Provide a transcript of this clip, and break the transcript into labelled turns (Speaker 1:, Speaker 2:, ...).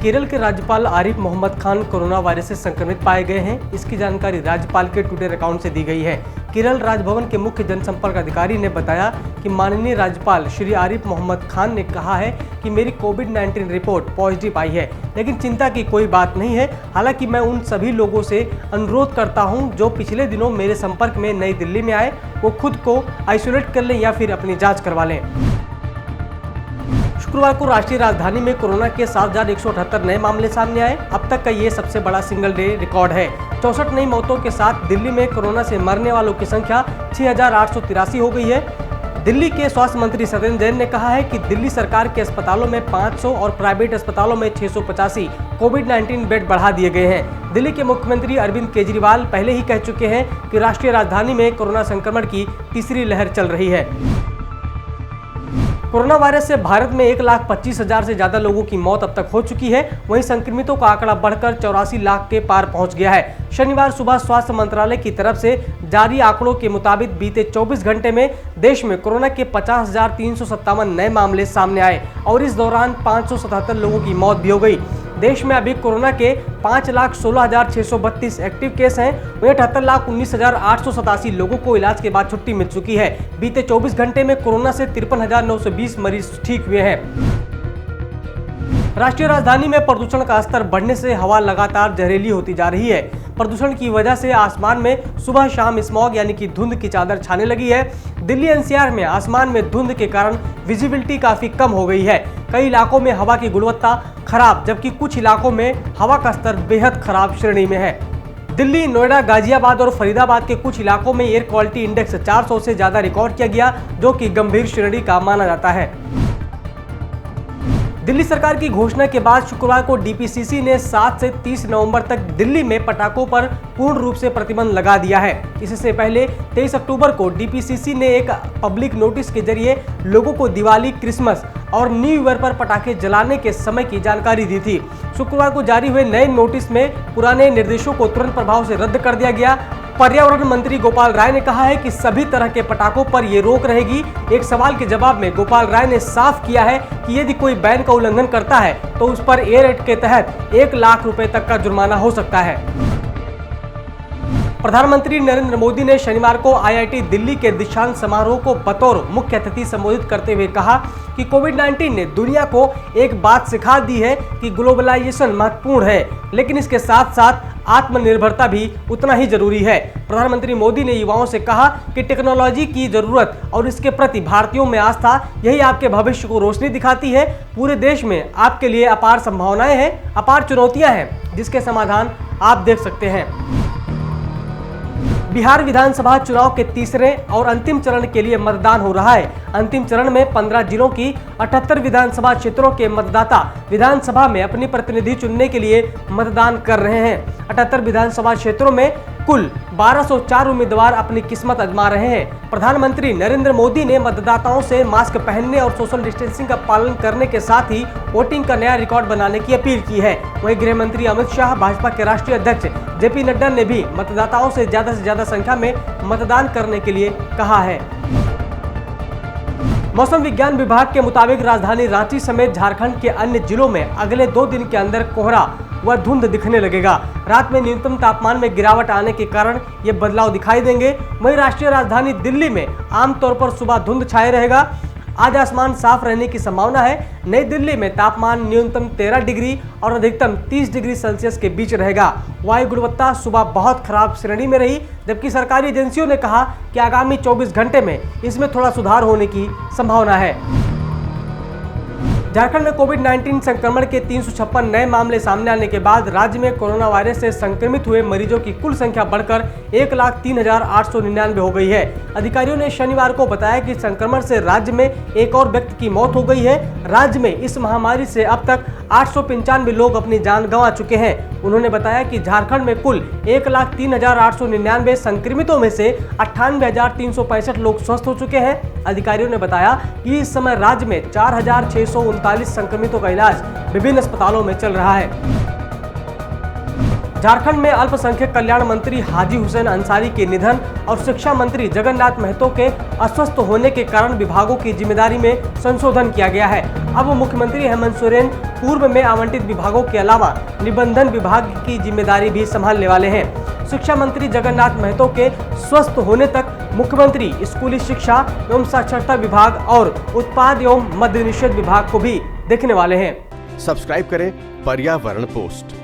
Speaker 1: केरल के राज्यपाल Arif Mohammad Khan corona virus से संक्रमित पाए गए हैं। इसकी जानकारी राज्यपाल के ट्विटर अकाउंट से दी गई है। केरल राजभवन के मुख्य जनसंपर्क अधिकारी ने बताया कि माननीय राज्यपाल श्री आरिफ मोहम्मद खान ने कहा है कि मेरी कोविड-19 रिपोर्ट पॉजिटिव आई है, लेकिन चिंता की कोई बात नहीं है। हालांकि मैं उन सभी लोगों से अनुरोध करता हूं जो पिछले दिनों मेरे संपर्क में नई दिल्ली में आए, वो खुद को आइसोलेट कर लें या फिर अपनी जाँच करवा लें। शुक्रवार को राष्ट्रीय राजधानी में कोरोना के 7,178 नए मामले सामने आए। अब तक का ये सबसे बड़ा सिंगल डे रिकॉर्ड है। 64 नई मौतों के साथ दिल्ली में कोरोना से मरने वालों की संख्या 6,883 हो गई है। दिल्ली के स्वास्थ्य मंत्री सत्येंद्र जैन ने कहा है कि दिल्ली सरकार के अस्पतालों में 500 और प्राइवेट अस्पतालों में 685 कोविड-19 बेड बढ़ा दिए गए हैं। दिल्ली के मुख्यमंत्री अरविंद केजरीवाल पहले ही कह चुके हैं कि राष्ट्रीय राजधानी में कोरोना संक्रमण की तीसरी लहर चल रही है। कोरोना वायरस से भारत में 1,25,000 से ज्यादा लोगों की मौत अब तक हो चुकी है। वहीं संक्रमितों का आंकड़ा बढ़कर 84 लाख के पार पहुंच गया है। शनिवार सुबह स्वास्थ्य मंत्रालय की तरफ से जारी आंकड़ों के मुताबिक बीते 24 घंटे में देश में कोरोना के 50,357 नए मामले सामने आए और इस दौरान 577 लोगों की मौत भी हो गई। देश में अभी कोरोना के 5,16,632 एक्टिव केस हैं। वहीं 78,19,887 लोगों को इलाज के बाद छुट्टी मिल चुकी है। बीते 24 घंटे में कोरोना से 53,920 मरीज ठीक हुए हैं। राष्ट्रीय राजधानी में प्रदूषण का स्तर बढ़ने से हवा लगातार जहरीली होती जा रही है। प्रदूषण की वजह से आसमान में सुबह शाम स्मॉग यानी कि धुंध की चादर छाने लगी है। दिल्ली एनसीआर में आसमान में धुंध के कारण विजिबिलिटी काफी कम हो गई है। कई इलाकों में हवा की गुणवत्ता खराब, जबकि कुछ इलाकों में हवा का स्तर बेहद खराब श्रेणी में है। दिल्ली, नोएडा, गाजियाबाद और फरीदाबाद के कुछ इलाकों में एयर क्वालिटी इंडेक्स 400 से ज्यादा रिकॉर्ड किया गया, जो कि गंभीर श्रेणी का माना जाता है। दिल्ली सरकार की घोषणा के बाद शुक्रवार को डीपीसीसी ने 7 से 30 नवंबर तक दिल्ली में पटाखों पर पूर्ण रूप से प्रतिबंध लगा दिया है। इससे पहले 23 अक्टूबर को डीपीसीसी ने एक पब्लिक नोटिस के जरिए लोगों को दिवाली, क्रिसमस और न्यू ईयर पर पटाखे जलाने के समय की जानकारी दी थी। शुक्रवार को जारी हुए नए नोटिस में पुराने निर्देशों को तुरंत प्रभाव से रद्द कर दिया गया। पर्यावरण मंत्री गोपाल राय ने कहा है कि सभी तरह के पटाखों पर ये रोक रहेगी। एक सवाल के जवाब में गोपाल राय ने साफ किया है कि यदि कोई बैन का उल्लंघन करता है तो उस पर एयर एक्ट के तहत 1 लाख रुपए तक का जुर्माना हो सकता है। प्रधानमंत्री नरेंद्र मोदी ने शनिवार को आईआईटी दिल्ली के दीक्षांत समारोह को बतौर मुख्य अतिथि संबोधित करते हुए कहा कि कोविड-19 ने दुनिया को एक बात सिखा दी है कि ग्लोबलाइजेशन महत्वपूर्ण है, लेकिन इसके साथ साथ आत्मनिर्भरता भी उतना ही जरूरी है। प्रधानमंत्री मोदी ने युवाओं से कहा कि टेक्नोलॉजी की जरूरत और इसके प्रति भारतीयों में आस्था यही आपके भविष्य को रोशनी दिखाती है। पूरे देश में आपके लिए अपार संभावनाएं हैं, अपार चुनौतियां हैं, जिसके समाधान आप देख सकते हैं। बिहार विधानसभा चुनाव के तीसरे और अंतिम चरण के लिए मतदान हो रहा है। अंतिम चरण में 15 जिलों की 78 विधानसभा क्षेत्रों के मतदाता विधानसभा में अपनी प्रतिनिधि चुनने के लिए मतदान कर रहे हैं। 78 विधानसभा क्षेत्रों में कुल 1204 उम्मीदवार अपनी किस्मत आजमा रहे हैं। प्रधानमंत्री नरेंद्र मोदी ने मतदाताओं से मास्क पहनने और सोशल डिस्टेंसिंग का पालन करने के साथ ही वोटिंग का नया रिकॉर्ड बनाने की अपील की है। वहीं गृह मंत्री अमित शाह, भाजपा के राष्ट्रीय अध्यक्ष जेपी नड्डा ने भी मतदाताओं से ज्यादा संख्या में मतदान करने के लिए कहा है। मौसम विज्ञान विभाग के मुताबिक राजधानी रांची समेत झारखंड के अन्य जिलों में अगले 2 दिन के अंदर कोहरा व धुंध दिखने लगेगा। रात में न्यूनतम तापमान में गिरावट आने के कारण ये बदलाव दिखाई देंगे। वहीं राष्ट्रीय राजधानी दिल्ली में आमतौर पर सुबह धुंध छाए रहेगा। आज आसमान साफ रहने की संभावना है। नई दिल्ली में तापमान न्यूनतम 13 डिग्री और अधिकतम 30 डिग्री सेल्सियस के बीच रहेगा। वायु गुणवत्ता सुबह बहुत खराब श्रेणी में रही, जबकि सरकारी एजेंसियों ने कहा कि आगामी 24 घंटे में इसमें थोड़ा सुधार होने की संभावना है। झारखंड में कोविड-19 संक्रमण के 356 नए मामले सामने आने के बाद राज्य में कोरोना वायरस से संक्रमित हुए मरीजों की कुल संख्या बढ़कर 1,03,899 हो गई है। अधिकारियों ने शनिवार को बताया कि संक्रमण से राज्य में एक और व्यक्ति की मौत हो गई है। राज्य में इस महामारी से अब तक 895 लोग अपनी जान गंवा चुके हैं। उन्होंने बताया कि झारखंड में कुल 1,03,899 संक्रमितों में से 98,365 लोग स्वस्थ हो चुके हैं। अधिकारियों ने बताया कि इस समय राज्य में 4,639 संक्रमितों का इलाज विभिन्न अस्पतालों में चल रहा है। झारखंड में अल्पसंख्यक कल्याण मंत्री हाजी हुसैन अंसारी के निधन और शिक्षा मंत्री जगन्नाथ महतो के अस्वस्थ होने के कारण विभागों की जिम्मेदारी में संशोधन किया गया है। अब मुख्यमंत्री हेमंत सोरेन पूर्व में आवंटित विभागों के अलावा निबंधन विभाग की जिम्मेदारी भी संभालने वाले हैं। शिक्षा मंत्री जगन्नाथ महतो के स्वस्थ होने तक मुख्यमंत्री स्कूली शिक्षा एवं साक्षरता विभाग और उत्पाद एवं मद्य निषेध विभाग को भी देखने वाले हैं।
Speaker 2: सब्सक्राइब करें पर्यावरण पोस्ट।